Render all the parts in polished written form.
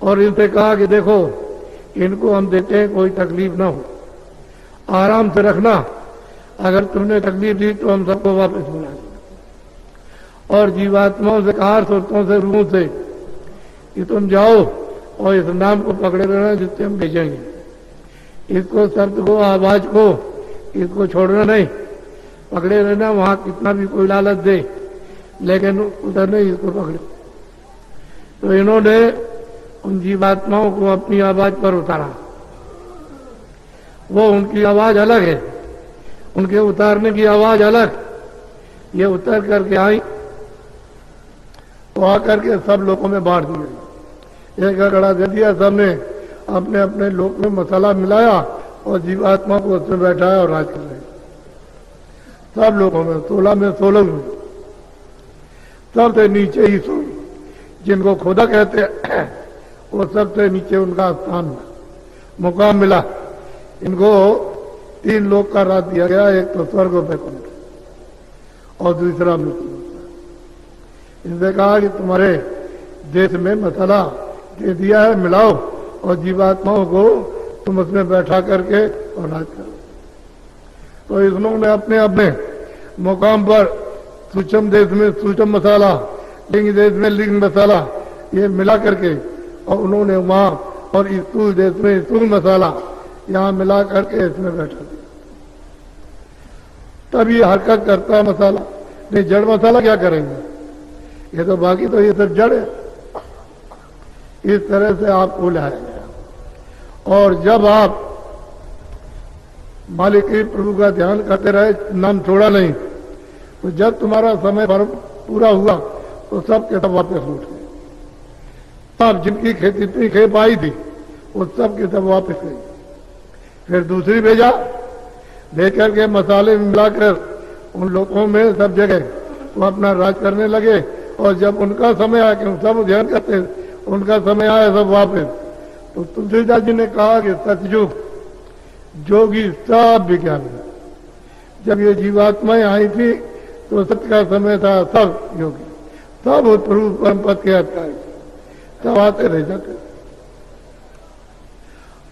और इनसे कहा कि देखो इनको हम देते हैं, कोई तकलीफ ना हो, आराम से रखना, अगर तुमने तकलीफ दी तो हम सबको वापस बुला देंगे। और जीवात्माओं से कहा, सुरतों से, रूहों से कि तुम जाओ और इस नाम को पकड़े रहना जिससे हम भेजेंगे, इसको, शब्द को, आवाज को, इसको छोड़ना नहीं, पकड़े रहना। वहां कितना भी कोई लालच दे लेकिन उधर नहीं, इसको पकड़े। तो इन्होंने उन जीवात्माओं को अपनी आवाज पर उतारा। वो उनकी आवाज अलग है, उनके उतारने की आवाज अलग। ये उतर करके आई तो आकर के सब लोगों में बांट दिया, एक अगड़ा दे दिया, सबने अपने अपने लोक में मसाला मिलाया और जीवात्मा को उसमें बैठाया और राज कर रहे सब लोगों में, 16 में 16 में। सबसे नीचे ही सोई, जिनको खुदा कहते हैं वो सबसे नीचे उनका स्थान मुकाम मिला। इनको 3 लोक का राज दिया गया, एक तो स्वर्ग और वैकुंठ और दूसरा मृत्यु। इनसे कहा कि तुम्हारे देश में मसाला दे दिया है, मिलाओ और जीवात्माओं को तुम उसमें बैठा करके और राज करो। तो इन्होंने अपने अपने मुकाम पर सूक्ष्म देश में सूक्ष्म मसाला, लिंग देश में लिंग मसाला, ये मिला करके और उन्होंने वहां, और स्थूल देश में स्थूल मसाला यहां मिला करके इसमें बैठा दिया। तब ये हरकत करता मसाला। नहीं, जड़ मसाला क्या करेंगे, ये तो बाकी तो ये सब जड़ है। इस तरह से आपको लाया गया। और जब आप मालिक की प्रभु का ध्यान करते रहे, नाम छोड़ा नहीं, तो जब तुम्हारा समय पूरा हुआ तो सब के सब वापस लौट गए। सब जिनकी खेती इतनी खेप आई थी वो सब के सब वापस गई। फिर दूसरी भेजा, लेकर के मसाले मिलाकर उन लोगों में सब जगह वो अपना राज करने लगे। और जब उनका समय आया कि सब ध्यान करते, उनका समय आया सब वापस, तो तुलसीदास जी ने कहा कि सतयुग जोगी सब विज्ञान। जब ये जीवात्माएं आई थी तो सत्य का समय था, सब योगी, सब प्रभु परम पद के अधिकारी, सब आते रह जाते।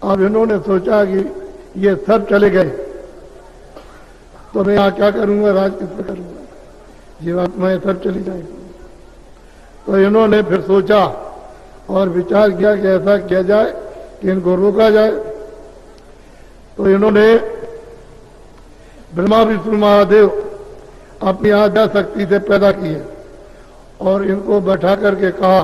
अब इन्होंने सोचा कि ये सब चले गए तो मैं यहाँ क्या करूंगा, राज किससे करूंगा, जीवात्माएं सब चली जाएगी। तो इन्होंने फिर सोचा और विचार किया कि ऐसा किया जाए कि इनको रोका जाए। तो इन्होंने ब्रह्मा विष्णु महादेव अपनी आद्या शक्ति से पैदा किए और इनको बैठा करके कहा